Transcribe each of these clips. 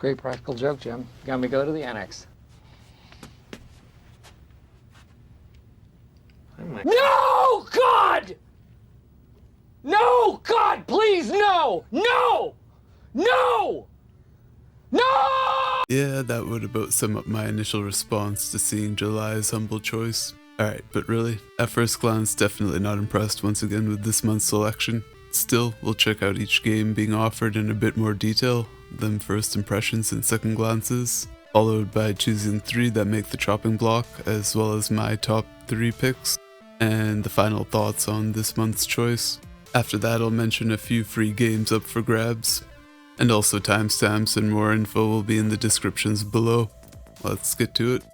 Great practical joke, Jim. Got me go to the annex. No, God! No, God, please, no! No! No! No! Yeah, that would about sum up my initial response to seeing July's humble choice. Alright, but really, at first glance, definitely not impressed once again with this month's selection. Still, we'll check out each game being offered in a bit more detail than first impressions and second glances, followed by choosing 3 that make the chopping block, as well as my top 3 picks, and the final thoughts on this month's choice. After that, I'll mention a few free games up for grabs, and also timestamps and more info will be in the descriptions below. Let's get to it.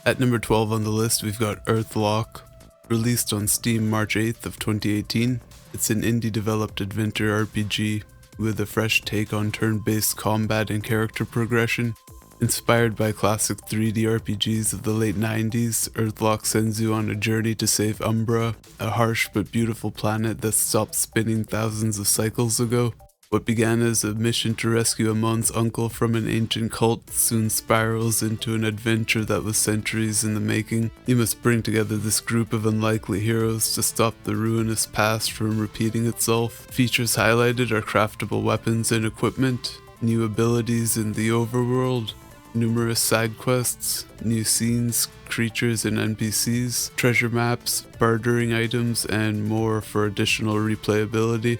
At number 12 on the list, we've got Earthlock. Released on Steam March 8th of 2018, it's an indie-developed adventure RPG with a fresh take on turn-based combat and character progression. Inspired by classic 3D RPGs of the late 90s, Earthlock sends you on a journey to save Umbra, a harsh but beautiful planet that stopped spinning thousands of cycles ago. What began as a mission to rescue Amon's uncle from an ancient cult soon spirals into an adventure that was centuries in the making. You must bring together this group of unlikely heroes to stop the ruinous past from repeating itself. Features highlighted are craftable weapons and equipment, new abilities in the overworld, numerous side quests, new scenes, creatures and NPCs, treasure maps, bartering items, and more for additional replayability.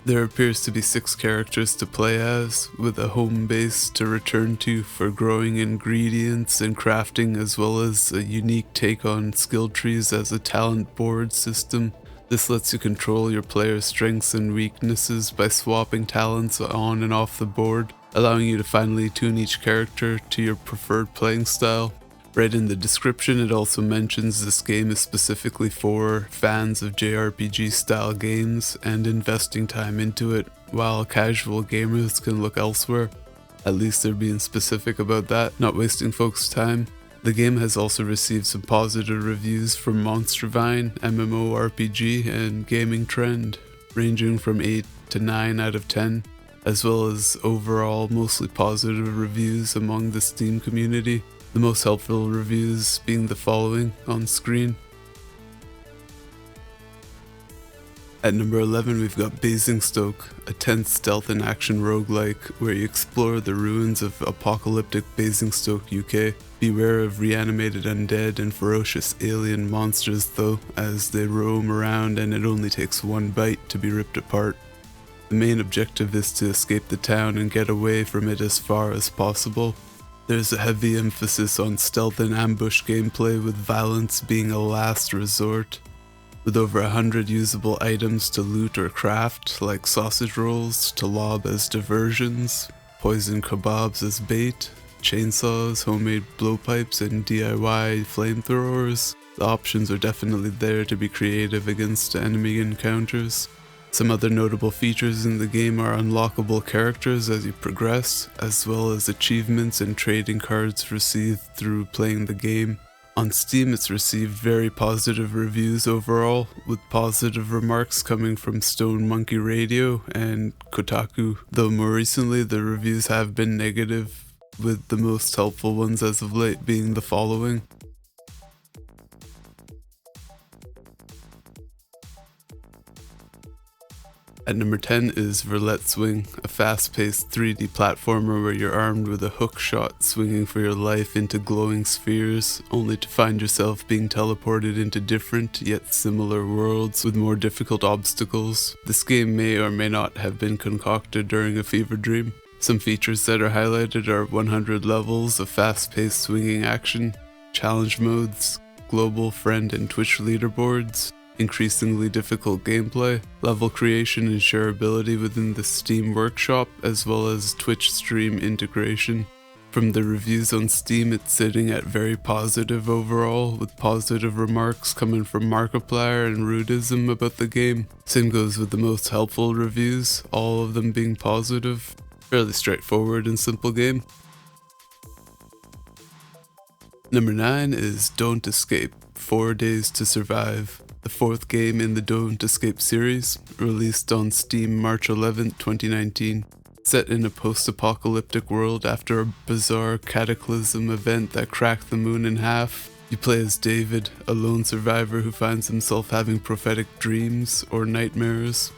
There appears to be 6 characters to play as, with a home base to return to for growing ingredients and crafting, as well as a unique take on skill trees as a talent board system. This lets you control your player's strengths and weaknesses by swapping talents on and off the board, allowing you to finally tune each character to your preferred playing style. Right in the description, it also mentions this game is specifically for fans of JRPG style games and investing time into it, while casual gamers can look elsewhere. At least they're being specific about that, not wasting folks' time. The game has also received some positive reviews from Monstervine, MMORPG, and Gaming Trend, ranging from 8 to 9 out of 10, as well as overall mostly positive reviews among the Steam community. The most helpful reviews being the following on screen. At number 11, we've got Basingstoke, a tense stealth and action roguelike where you explore the ruins of apocalyptic Basingstoke, UK. Beware of reanimated undead and ferocious alien monsters though, as they roam around and it only takes one bite to be ripped apart. The main objective is to escape the town and get away from it as far as possible. There's a heavy emphasis on stealth and ambush gameplay, with violence being a last resort. With over 100 usable items to loot or craft, like sausage rolls to lob as diversions, poison kebabs as bait, chainsaws, homemade blowpipes, and DIY flamethrowers, the options are definitely there to be creative against enemy encounters. Some other notable features in the game are unlockable characters as you progress, as well as achievements and trading cards received through playing the game. On Steam, it's received very positive reviews overall, with positive remarks coming from Stone Monkey Radio and Kotaku, though more recently the reviews have been negative, with the most helpful ones as of late being the following. At number 10 is Verlet Swing, a fast-paced 3D platformer where you're armed with a hook shot swinging for your life into glowing spheres, only to find yourself being teleported into different yet similar worlds with more difficult obstacles. This game may or may not have been concocted during a fever dream. Some features that are highlighted are 100 levels of fast-paced swinging action, challenge modes, global friend and Twitch leaderboards, increasingly difficult gameplay, level creation and shareability within the Steam Workshop, as well as Twitch stream integration. From the reviews on Steam, it's sitting at very positive overall, with positive remarks coming from Markiplier and Rudism about the game. Same goes with the most helpful reviews, all of them being positive. Fairly straightforward and simple game. Number 9 is Don't Escape, 4 Days to Survive, the 4th game in the Don't Escape series, released on Steam March 11, 2019. Set in a post-apocalyptic world after a bizarre cataclysm event that cracked the moon in half, you play as David, a lone survivor who finds himself having prophetic dreams or nightmares.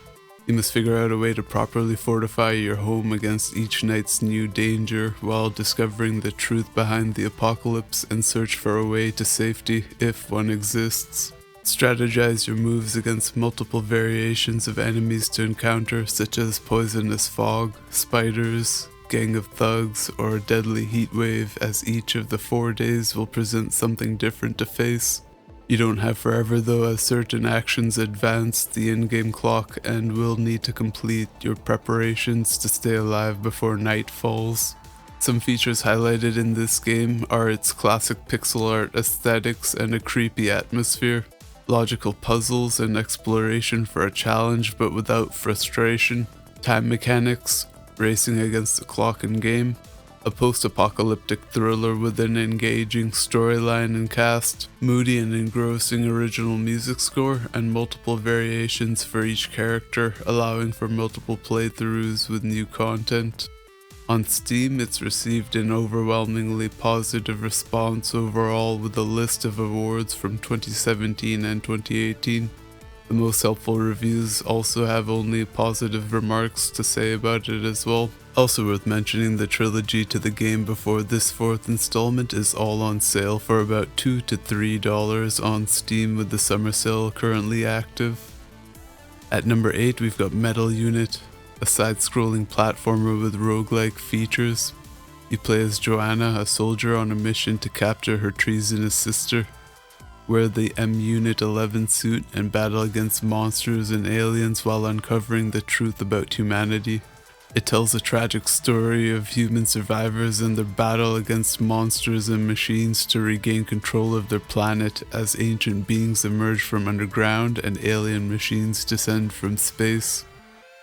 You must figure out a way to properly fortify your home against each night's new danger while discovering the truth behind the apocalypse and search for a way to safety if one exists. Strategize your moves against multiple variations of enemies to encounter, such as poisonous fog, spiders, gang of thugs, or a deadly heat wave, as each of the 4 days will present something different to face. You don't have forever though, as certain actions advance the in-game clock and will need to complete your preparations to stay alive before night falls. Some features highlighted in this game are its classic pixel art aesthetics and a creepy atmosphere, logical puzzles and exploration for a challenge but without frustration, time mechanics, racing against the clock in-game, a post-apocalyptic thriller with an engaging storyline and cast, moody and engrossing original music score, and multiple variations for each character, allowing for multiple playthroughs with new content. On Steam, it's received an overwhelmingly positive response overall, with a list of awards from 2017 and 2018. The most helpful reviews also have only positive remarks to say about it as well. Also worth mentioning, the trilogy to the game before this 4th installment is all on sale for about $2 to $3 on Steam, with the summer sale currently active. At number 8 we've got Metal Unit, a side-scrolling platformer with roguelike features. You play as Joanna, a soldier on a mission to capture her treasonous sister. Wear the M-Unit 11 suit and battle against monsters and aliens while uncovering the truth about humanity. It tells a tragic story of human survivors and their battle against monsters and machines to regain control of their planet as ancient beings emerge from underground and alien machines descend from space.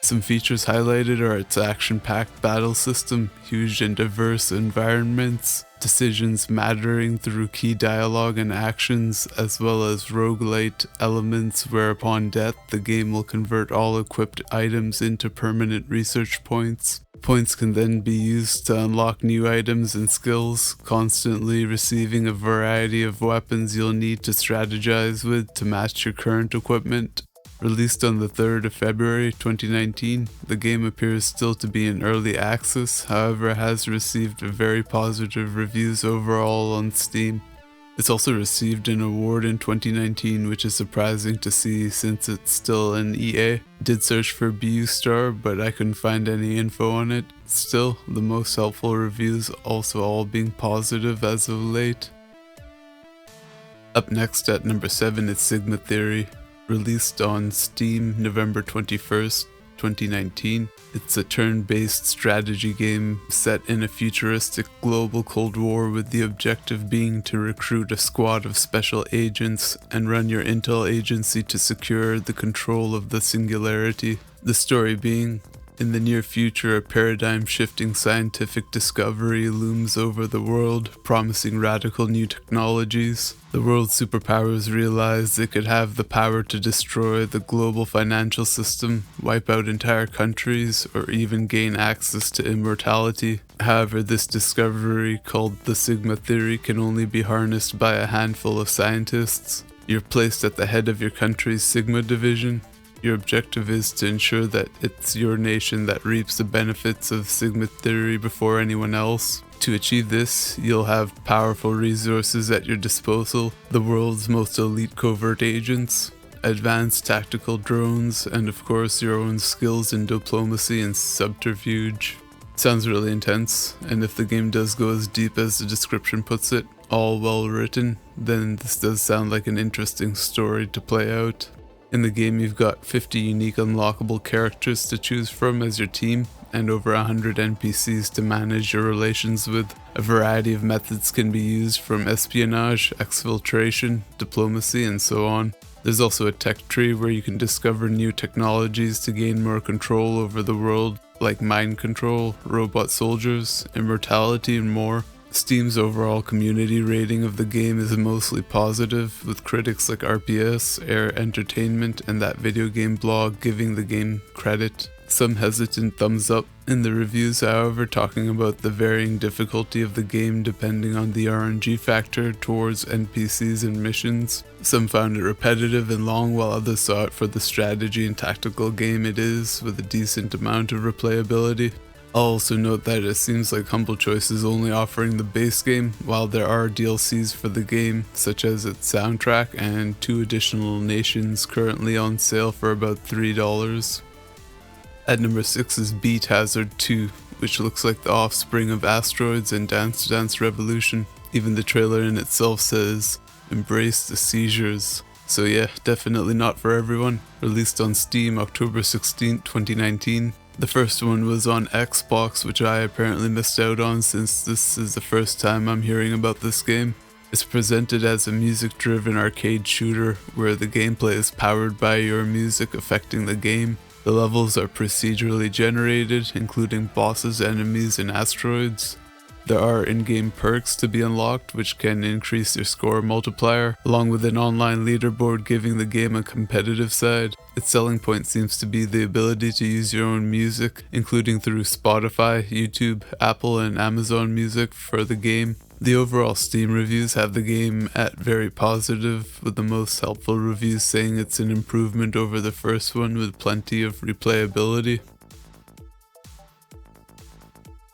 Some features highlighted are its action-packed battle system, huge and diverse environments, decisions mattering through key dialogue and actions, as well as roguelite elements where upon death the game will convert all equipped items into permanent research points. Points can then be used to unlock new items and skills, constantly receiving a variety of weapons you'll need to strategize with to match your current equipment. Released on the 3rd of February 2019, the game appears still to be in early access, however it has received very positive reviews overall on Steam. It's also received an award in 2019, which is surprising to see since it's still an EA. Did search for Battlestar, but I couldn't find any info on it. Still, the most helpful reviews also all being positive as of late. Up next at number 7 is Sigma Theory. Released on Steam November 21st, 2019. It's a turn-based strategy game set in a futuristic global Cold War, with the objective being to recruit a squad of special agents and run your intel agency to secure the control of the Singularity. The story being, in the near future, a paradigm-shifting scientific discovery looms over the world, promising radical new technologies. The world's superpowers realize they could have the power to destroy the global financial system, wipe out entire countries, or even gain access to immortality. However, this discovery, called the Sigma Theory, can only be harnessed by a handful of scientists. You're placed at the head of your country's Sigma division. Your objective is to ensure that it's your nation that reaps the benefits of Sigma Theory before anyone else. To achieve this, you'll have powerful resources at your disposal, the world's most elite covert agents, advanced tactical drones, and of course your own skills in diplomacy and subterfuge. Sounds really intense, and if the game does go as deep as the description puts it, all well written, then this does sound like an interesting story to play out. In the game, you've got 50 unique unlockable characters to choose from as your team, and over 100 NPCs to manage your relations with. A variety of methods can be used, from espionage, exfiltration, diplomacy, and so on. There's also a tech tree where you can discover new technologies to gain more control over the world, like mind control, robot soldiers, immortality, and more. Steam's overall community rating of the game is mostly positive, with critics like RPS, Air Entertainment, and That Video Game Blog giving the game credit. Some hesitant thumbs up in the reviews, however, talking about the varying difficulty of the game depending on the RNG factor towards NPCs and missions. Some found it repetitive and long, while others saw it for the strategy and tactical game it is, with a decent amount of replayability. I'll also note that it seems like Humble Choice is only offering the base game, while there are DLCs for the game, such as its soundtrack and 2 additional nations currently on sale for about $3. At number 6 is Beat Hazard 2, which looks like the offspring of Asteroids and Dance Dance Revolution. Even the trailer in itself says, "Embrace the seizures." So yeah, definitely not for everyone. Released on Steam October 16, 2019. The first one was on Xbox, which I apparently missed out on since this is the first time I'm hearing about this game. It's presented as a music-driven arcade shooter where the gameplay is powered by your music affecting the game. The levels are procedurally generated, including bosses, enemies, and asteroids. There are in-game perks to be unlocked, which can increase your score multiplier, along with an online leaderboard giving the game a competitive side. Its selling point seems to be the ability to use your own music, including through Spotify, YouTube, Apple, and Amazon Music for the game. The overall Steam reviews have the game at very positive, with the most helpful reviews saying it's an improvement over the first one with plenty of replayability.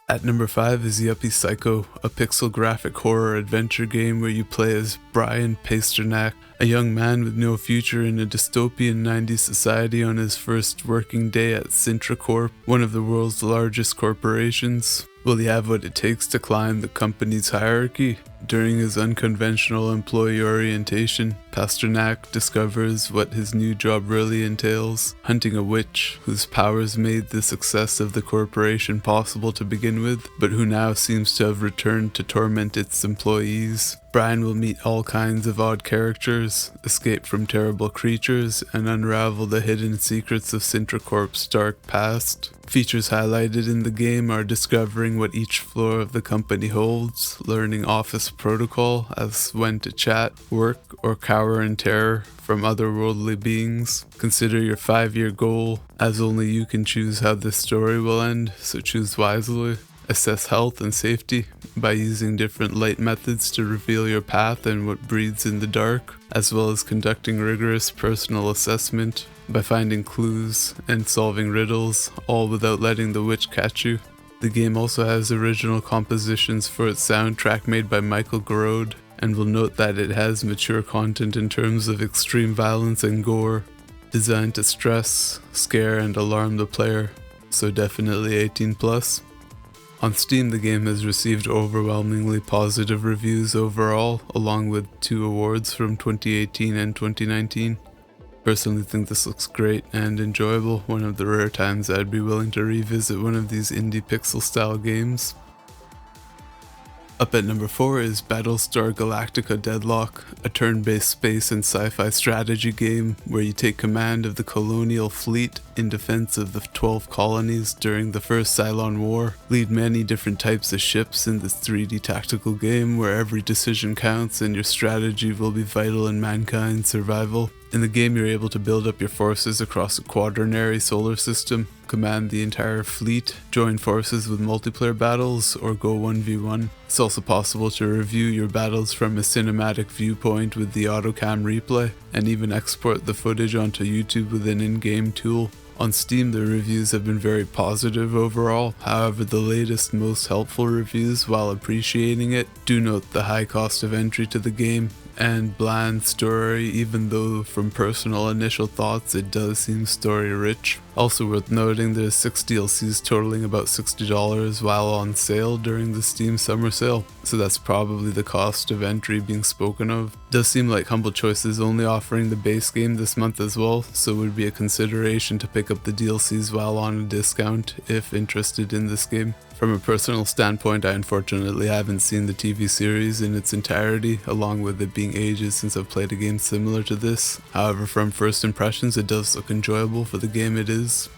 At number 5 is Yuppie Psycho, a pixel graphic horror adventure game where you play as Brian Pasternak, a young man with no future in a dystopian 90s society on his first working day at Sintra Corp, one of the world's largest corporations. Will he have what it takes to climb the company's hierarchy? During his unconventional employee orientation, Pasternak discovers what his new job really entails, hunting a witch whose powers made the success of the corporation possible to begin with, but who now seems to have returned to torment its employees. Brian will meet all kinds of odd characters, escape from terrible creatures, and unravel the hidden secrets of Sintra Corp's dark past. Features highlighted in the game are discovering what each floor of the company holds, learning office protocol as when to chat, work, or cower in terror from otherworldly beings. Consider your 5-year goal, as only you can choose how this story will end, so choose wisely. Assess health and safety by using different light methods to reveal your path and what breeds in the dark, as well as conducting rigorous personal assessment by finding clues and solving riddles, all without letting the witch catch you. The game also has original compositions for its soundtrack made by Michael Garode, and will note that it has mature content in terms of extreme violence and gore, designed to stress, scare, and alarm the player, so definitely 18+. On Steam, the game has received overwhelmingly positive reviews overall, along with 2 awards from 2018 and 2019. Personally think this looks great and enjoyable, one of the rare times I'd be willing to revisit one of these indie pixel style games. Up at number 4 is Battlestar Galactica Deadlock, a turn-based space and sci-fi strategy game where you take command of the colonial fleet in defense of the 12 colonies during the First Cylon War. Lead many different types of ships in this 3D tactical game where every decision counts and your strategy will be vital in mankind's survival. In the game, you're able to build up your forces across a quaternary solar system, command the entire fleet, join forces with multiplayer battles, or go 1v1. It's also possible to review your battles from a cinematic viewpoint with the autocam replay, and even export the footage onto YouTube with an in-game tool. On Steam, the reviews have been very positive overall. However, the latest, most helpful reviews, while appreciating it, do note the high cost of entry to the game and bland story, even though from personal initial thoughts it does seem story rich. Also worth noting, there's 6 DLCs totaling about $60 while on sale during the Steam summer sale, so that's probably the cost of entry being spoken of. Does seem like Humble Choice is only offering the base game this month as well, so it would be a consideration to pick up the DLCs while on a discount if interested in this game. From a personal standpoint, I unfortunately haven't seen the TV series in its entirety, along with it being ages since I've played a game similar to this. However, from first impressions, it does look enjoyable for the game it is.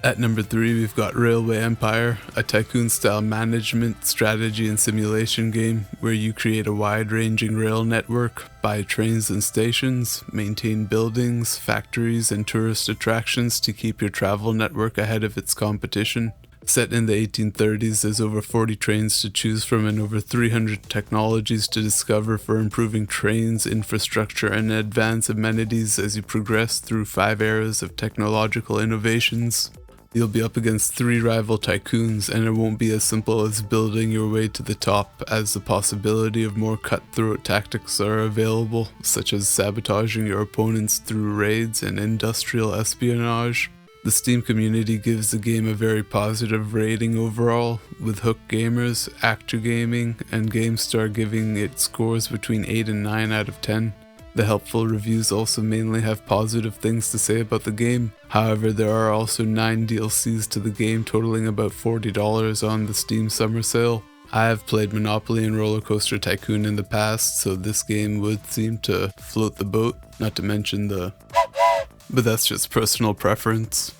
At number 3, we've got Railway Empire, a tycoon-style management, strategy, and simulation game where you create a wide-ranging rail network, buy trains and stations, maintain buildings, factories, and tourist attractions to keep your travel network ahead of its competition. Set in the 1830s, there's over 40 trains to choose from and over 300 technologies to discover for improving trains, infrastructure, and advanced amenities as you progress through 5 eras of technological innovations. You'll be up against 3 rival tycoons, and it won't be as simple as building your way to the top, as the possibility of more cutthroat tactics are available, such as sabotaging your opponents through raids and industrial espionage. The Steam community gives the game a very positive rating overall, with Hook Gamers, Actu Gaming, and GameStar giving it scores between 8 and 9 out of 10. The helpful reviews also mainly have positive things to say about the game. However, there are also 9 DLCs to the game totaling about $40 on the Steam summer sale. I have played Monopoly and Roller Coaster Tycoon in the past, so this game would seem to float the boat, not to mention but that's just personal preference.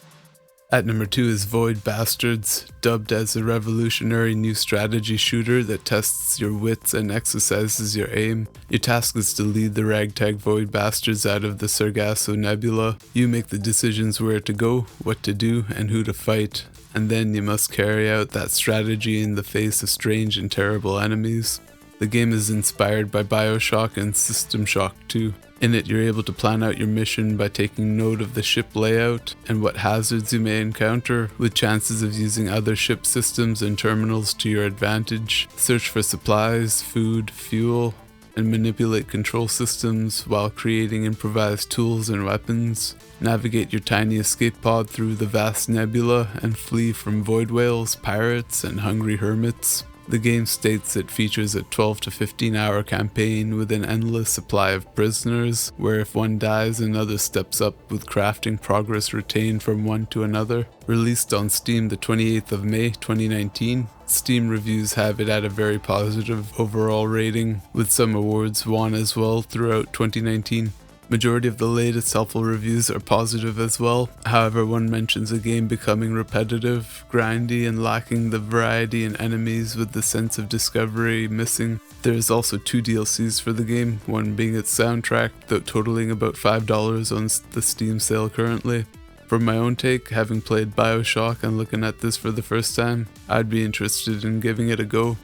At number 2 is Void Bastards, dubbed as a revolutionary new strategy shooter that tests your wits and exercises your aim. Your task is to lead the ragtag Void Bastards out of the Sargasso Nebula. You make the decisions where to go, what to do, and who to fight, and then you must carry out that strategy in the face of strange and terrible enemies. The game is inspired by BioShock and System Shock 2. In it, you're able to plan out your mission by taking note of the ship layout and what hazards you may encounter, with chances of using other ship systems and terminals to your advantage. Search for supplies, food, fuel, and manipulate control systems while creating improvised tools and weapons. Navigate your tiny escape pod through the vast nebula and flee from void whales, pirates, and hungry hermits. The game states it features a 12 to 15 hour campaign with an endless supply of prisoners, where if one dies another steps up, with crafting progress retained from one to another. Released on Steam the 28th of May 2019, Steam reviews have it at a very positive overall rating, with some awards won as well throughout 2019. Majority of the latest helpful reviews are positive as well. However, one mentions the game becoming repetitive, grindy, and lacking the variety in enemies, with the sense of discovery missing. There is also 2 DLCs for the game, one being its soundtrack, though totaling about $5 on the Steam sale currently. From my own take, having played BioShock and looking at this for the first time, I'd be interested in giving it a go.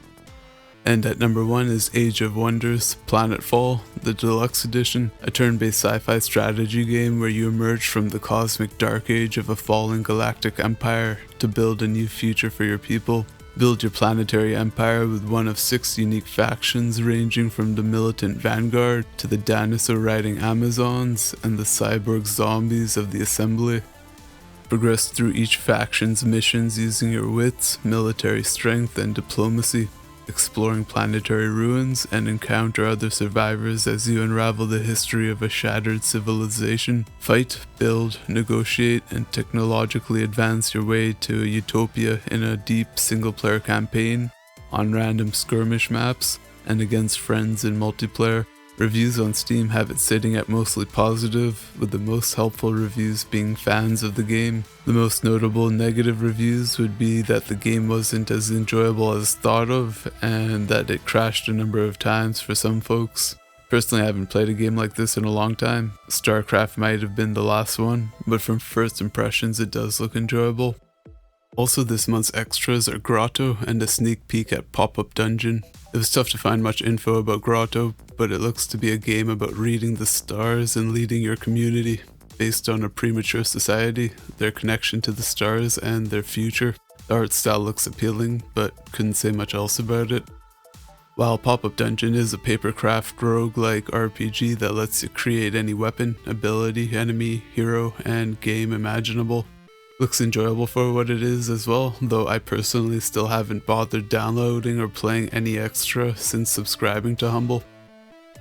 And at number 1 is Age of Wonders, Planetfall, the Deluxe Edition, a turn-based sci-fi strategy game where you emerge from the cosmic dark age of a fallen galactic empire to build a new future for your people. Build your planetary empire with one of 6 unique factions, ranging from the militant vanguard to the dinosaur-riding Amazons and the cyborg zombies of the Assembly. Progress through each faction's missions using your wits, military strength, and diplomacy, exploring planetary ruins, and encounter other survivors as you unravel the history of a shattered civilization. Fight, build, negotiate, and technologically advance your way to a utopia in a deep single-player campaign, on random skirmish maps, and against friends in multiplayer. Reviews on Steam have it sitting at mostly positive, with the most helpful reviews being fans of the game. The most notable negative reviews would be that the game wasn't as enjoyable as thought of, and that it crashed a number of times for some folks. Personally, I haven't played a game like this in a long time. StarCraft might have been the last one, but from first impressions it does look enjoyable. Also, this month's extras are Grotto and a sneak peek at Pop-Up Dungeon. It was tough to find much info about Grotto, but it looks to be a game about reading the stars and leading your community, based on a premature society, their connection to the stars, and their future. The art style looks appealing, but couldn't say much else about it. While Pop-Up Dungeon is a papercraft roguelike RPG that lets you create any weapon, ability, enemy, hero, and game imaginable. Looks enjoyable for what it is as well, though I personally still haven't bothered downloading or playing any extra since subscribing to Humble.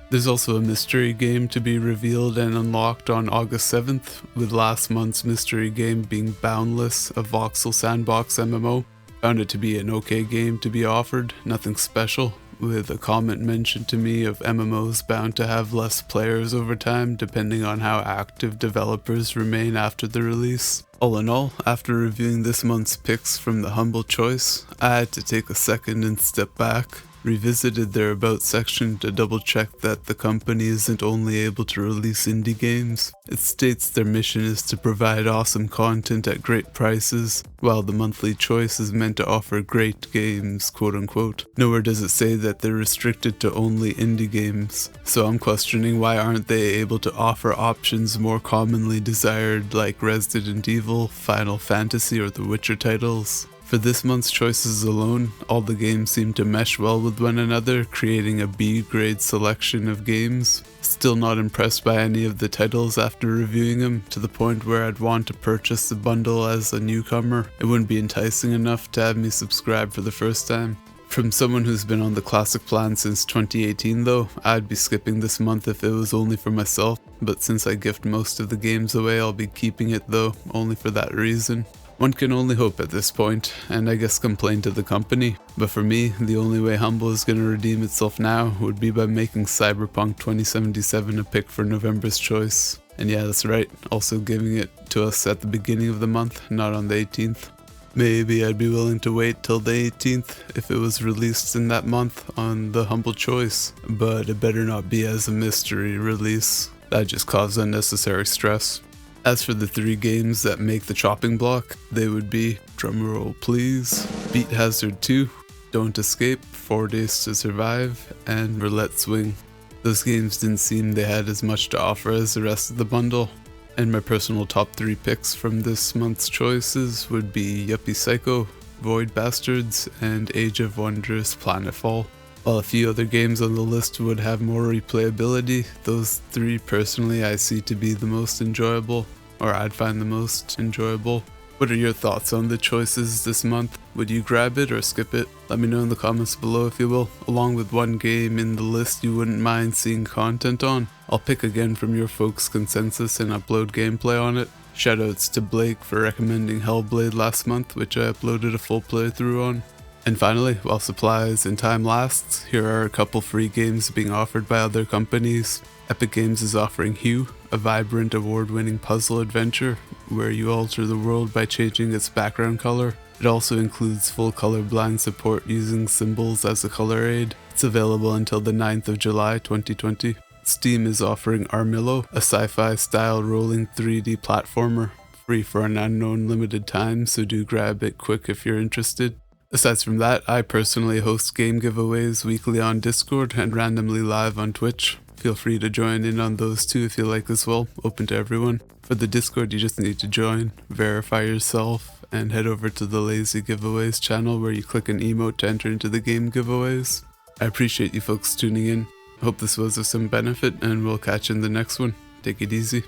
There's also a mystery game to be revealed and unlocked on August 7th, with last month's mystery game being Boundless, a voxel sandbox MMO. Found it to be an okay game to be offered, nothing special, with a comment mentioned to me of MMOs bound to have less players over time depending on how active developers remain after the release. All in all, after reviewing this month's picks from the Humble Choice, I had to take a second and step back, revisited their About section to double check that the company isn't only able to release indie games, it states their mission is to provide awesome content at great prices, while the monthly choice is meant to offer great games, quote unquote. Nowhere does it say that they're restricted to only indie games, so I'm questioning why aren't they able to offer options more commonly desired like Resident Evil, Final Fantasy, or The Witcher titles. For this month's choices alone, all the games seem to mesh well with one another, creating a B-grade selection of games. Still not impressed by any of the titles after reviewing them, to the point where I'd want to purchase the bundle as a newcomer. It wouldn't be enticing enough to have me subscribe for the first time. From someone who's been on the classic plan since 2018 though, I'd be skipping this month if it was only for myself, but since I gift most of the games away, I'll be keeping it though, only for that reason. One can only hope at this point, and I guess complain to the company, but for me, the only way Humble is going to redeem itself now would be by making Cyberpunk 2077 a pick for November's choice. And yeah, that's right, also giving it to us at the beginning of the month, not on the 18th. Maybe I'd be willing to wait till the 18th if it was released in that month on the Humble Choice, but it better not be as a mystery release. That just caused unnecessary stress. As for the 3 games that make the chopping block, they would be, drumroll please, Beat Hazard 2, Don't Escape, 4 Days to Survive, and Verlet Swing. Those games didn't seem they had as much to offer as the rest of the bundle, and my personal top 3 picks from this month's choices would be Yuppie Psycho, Void Bastards, and Age of Wonders Planetfall. While a few other games on the list would have more replayability, those 3 personally I see to be the most enjoyable, or I'd find the most enjoyable. What are your thoughts on the choices this month? Would you grab it or skip it? Let me know in the comments below if you will, along with one game in the list you wouldn't mind seeing content on. I'll pick again from your folks' consensus and upload gameplay on it. Shoutouts to Blake for recommending Hellblade last month, which I uploaded a full playthrough on. And finally, while supplies and time lasts, here are a couple free games being offered by other companies. Epic Games is offering Hue, a vibrant award-winning puzzle adventure where you alter the world by changing its background color. It also includes full colorblind support using symbols as a color aid. It's available until the 9th of July 2020. Steam is offering Armillo, a sci-fi style rolling 3D platformer, free for an unknown limited time, so do grab it quick if you're interested. Aside from that, I personally host game giveaways weekly on Discord and randomly live on Twitch. Feel free to join in on those too if you like as well, open to everyone. For the Discord, you just need to join, verify yourself, and head over to the Lazy Giveaways channel where you click an emote to enter into the game giveaways. I appreciate you folks tuning in. Hope this was of some benefit, and we'll catch you in the next one. Take it easy.